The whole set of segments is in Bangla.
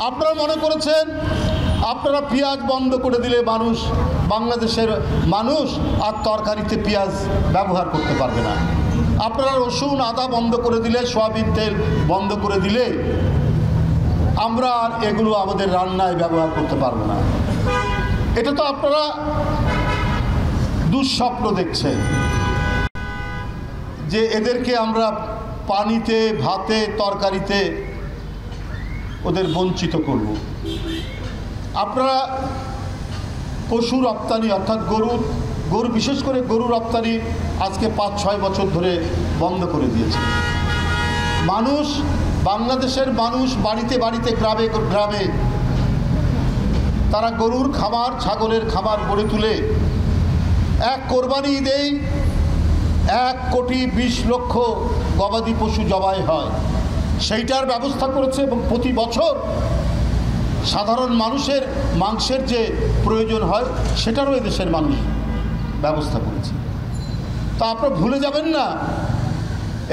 আপনারা মনে করেছেন আপনারা পেঁয়াজ বন্ধ করে দিলে বাংলাদেশের মানুষ আর তরকারিতে পেঁয়াজ ব্যবহার করতে পারবে না। আপনারা রসুন আদা বন্ধ করে দিলে, সয়াবিন তেল বন্ধ করে দিলে আমরা আর এগুলো আমাদের রান্নায় ব্যবহার করতে পারবো না। এটা তো আপনারা দুঃস্বপ্ন দেখছেন যে এদেরকে আমরা পানিতে, ভাতে, তরকারিতে ওদের বঞ্চিত করব। আপনারা পশু রপ্তানি অর্থাৎ গরু বিশেষ করে গরু রপ্তানি আজকে 5-6 বছর ধরে বন্ধ করে দিয়েছে। বাংলাদেশের মানুষ বাড়িতে বাড়িতে, গ্রামে গ্রামে তারা গরুর খামার, ছাগলের খামার গড়ে তুলে এক কোরবানি ঈদেই 1,20,00,000 গবাদি পশু জবাই হয়, সেইটার ব্যবস্থা করেছে। এবং প্রতি বছর সাধারণ মানুষের মাংসের যে প্রয়োজন হয় সেটারও এদেশের মানুষ ব্যবস্থা করেছে। তা আপনারা ভুলে যাবেন না,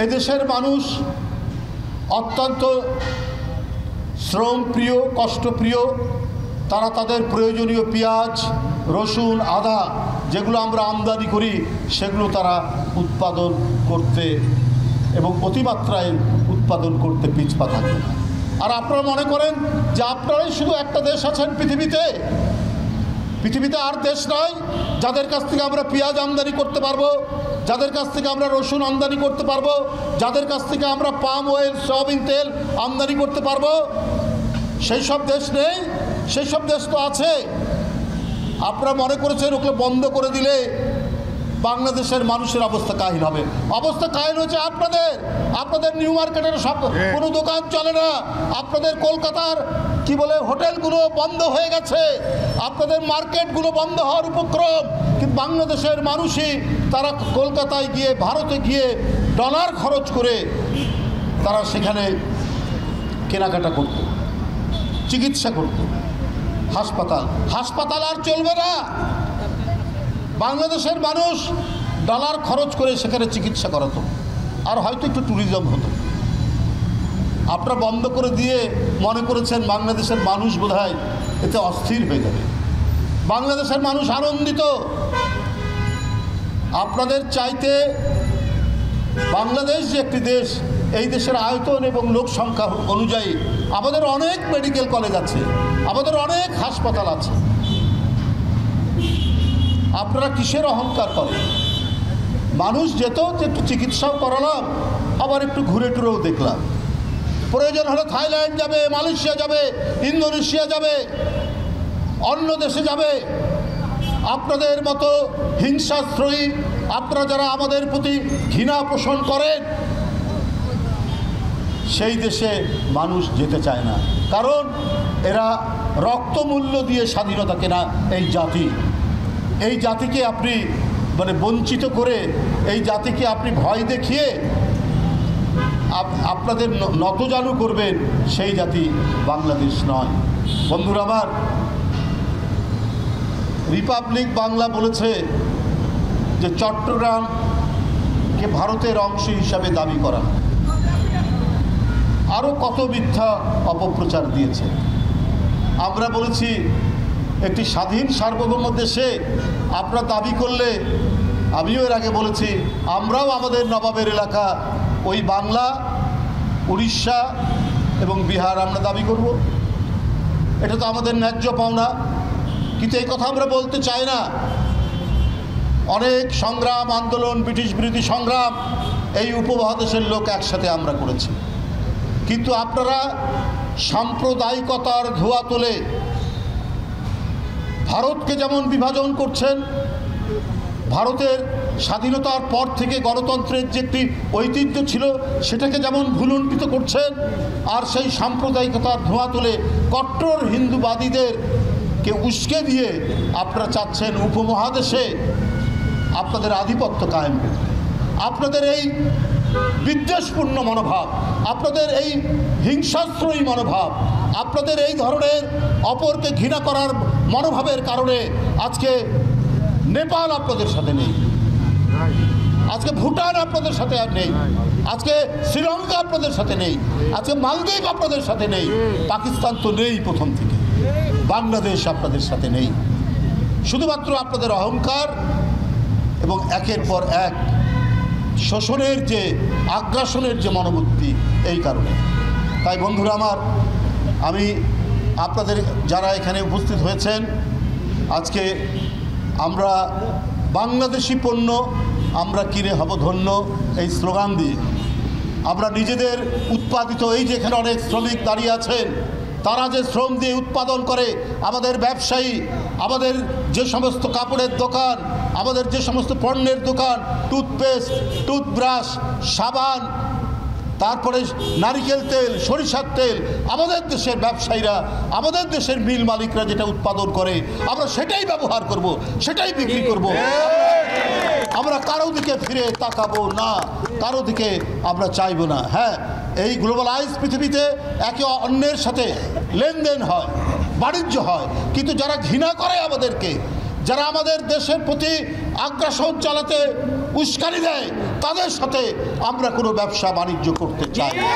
এদেশের মানুষ অত্যন্ত শ্রমপ্রিয়, কষ্টপ্রিয়। তারা তাদের প্রয়োজনীয় পেঁয়াজ, রসুন, আদা যেগুলো আমরা আমদানি করি সেগুলো তারা উৎপাদন করতে এবং অতিমাত্রায় উৎপাদন করতে পিছপা থাকে না। আর আপনারা মনে করেন যে আপনারাই শুধু একটা দেশ আছেন পৃথিবীতে আর দেশ নয় যাদের কাছ থেকে আমরা পেঁয়াজ আমদানি করতে পারবো, যাদের কাছ থেকে আমরা রসুন আমদানি করতে পারবো, যাদের কাছ থেকে আমরা পাম অয়েল, সয়াবিন তেল আমদানি করতে পারবো। সেই সব দেশ নেই? সেই সব দেশ তো আছে। আপনারা মনে করেছেন ওগুলো বন্ধ করে দিলে বাংলাদেশের মানুষের অবস্থা কাহিল হবে। অবস্থা কাহিল হচ্ছে আপনাদের নিউ মার্কেটের সব কোনো দোকান চলে না, আপনাদের কলকাতার হোটেলগুলো বন্ধ হয়ে গেছে, আপনাদের মার্কেটগুলো বন্ধ হওয়ার উপক্রম। কিন্তু বাংলাদেশের মানুষই তারা কলকাতায় গিয়ে, ভারতে গিয়ে ডলার খরচ করে তারা সেখানে কেনাকাটা করত, চিকিৎসা করত। হাসপাতাল আর চলবে না। বাংলাদেশের মানুষ ডলার খরচ করে সেখানে চিকিৎসা করাতো, আর হয়তো একটু ট্যুরিজম হতো। আপনারা বন্ধ করে দিয়ে মনে করেছেন বাংলাদেশের মানুষ বোধহয় এতে অস্থির হয়ে যাবে। বাংলাদেশের মানুষ আনন্দিত। আপনাদের চাইতে বাংলাদেশ যে একটি দেশ, এই দেশের আয়তন এবং লোক সংখ্যা অনুযায়ী আমাদের অনেক মেডিকেল কলেজ আছে, আমাদের অনেক হাসপাতাল আছে। আপনারা কিসের অহংকার করেন? মানুষ যেত, একটু চিকিৎসাও করালাম, আবার একটু ঘুরে টুরেও দেখলাম। প্রয়োজন হলে থাইল্যান্ড যাবে, মালয়েশিয়া যাবে, ইন্দোনেশিয়া যাবে, অন্য দেশে যাবে। আপনাদের মতো হিংসাশ্রয়ী, আপনারা যারা আমাদের প্রতি ঘৃণা পোষণ করেন, সেই দেশে মানুষ যেতে চায় না। কারণ এরা রক্তমূল্য দিয়ে স্বাধীনতা কেনা এই জাতিকে আপনি বঞ্চিত করে, এই জাতিকে আপনি ভয় দেখিয়ে আপনাদের নতজানু করবেন, সেই জাতি বাংলাদেশ নয়। বন্ধুরা আমার, রিপাবলিক বাংলা বলেছে যে চট্টগ্রামকে ভারতের অংশ হিসাবে দাবি করা। আরও কত মিথ্যা অপপ্রচার দিয়েছে। আমরা বলেছি একটি স্বাধীন সার্বভৌম দেশে আপনারা দাবি করলে, আমিও এর আগে বলেছি, আমরাও আমাদের নবাবের এলাকা ওই বাংলা, উড়িষ্যা এবং বিহার আমরা দাবি করব। এটা তো আমাদের ন্যায্য পাওনা। কিন্তু এই কথা আমরা বলতে চাই না। অনেক সংগ্রাম, আন্দোলন, ব্রিটিশ বিরোধী সংগ্রাম এই উপমহাদেশের লোক একসাথে আমরা করেছি। কিন্তু আপনারা সাম্প্রদায়িকতার ধোঁয়া তোলে ভারতকে যেমন বিভাজন করছেন, ভারতের স্বাধীনতার পর থেকে গণতন্ত্রের যে একটি ঐতিহ্য ছিল সেটাকে যেমন ভুলুণ্ঠিত করছেন, আর সেই সাম্প্রদায়িকতার ধোঁয়া তুলে কট্টর হিন্দুবাদীদেরকে উস্কে দিয়ে আপনারা চাচ্ছেন উপমহাদেশে আপনাদের আধিপত্য কায়েম করতে। আপনাদের এই বিদ্বেষপূর্ণ মনোভাব, আপনাদের এই হিংসাশ্রয়ী মনোভাব, আপনাদের এই ধরনের অপরকে ঘৃণা করার মনোভাবের কারণে আজকে নেপাল আপনাদের সাথে নেই। আজকে ভুটান আপনাদের সাথে আর নেই, আজকে শ্রীলঙ্কা আপনাদের সাথে নেই, আজকে মালদ্বীপ আপনাদের সাথে নেই, পাকিস্তান তো নেই প্রথম থেকে, বাংলাদেশ আপনাদের সাথে নেই। শুধুমাত্র আপনাদের অহংকার এবং একের পর এক শোষণের যে আগ্রাসনের যে মনোবৃত্তি, এই কারণে। তাই বন্ধুরা আমার, আমি আপনাদের যারা এখানে উপস্থিত হয়েছেন, আজকে আমরা বাংলাদেশি পণ্য আমরা কিনে হব ধন্য এই স্লোগান দিয়ে আমরা নিজেদের উৎপাদিত, এই যে এখানে অনেক শ্রমিক দাঁড়িয়ে আছেন, তারা যে শ্রম দিয়ে উৎপাদন করে, আমাদের ব্যবসায়ী, আমাদের যে সমস্ত কাপড়ের দোকান, আমাদের যে সমস্ত পণ্যের দোকান, টুথপেস্ট, টুথব্রাশ, সাবান, তারপরে নারিকেল তেল, সরিষার তেল, আমাদের দেশের ব্যবসায়ীরা, আমাদের দেশের মিল মালিকরা যেটা উৎপাদন করে আমরা সেটাই ব্যবহার করব, সেটাই বিক্রি করব। আমরা কারো দিকে ফিরে তাকাবো না, কারো দিকে আমরা চাইবো না। হ্যাঁ, এই গ্লোবালাইজ পৃথিবীতে একে অন্যের সাথে লেনদেন হয়, বাণিজ্য হয়, কিন্তু যারা ঘৃণা করে আমাদেরকে, যারা আমাদের দেশের প্রতি আগ্রাসন চালাতে উস্কানি দেয়, তাদের সাথে আমরা কোনো ব্যবসা বাণিজ্য করতে চাই না।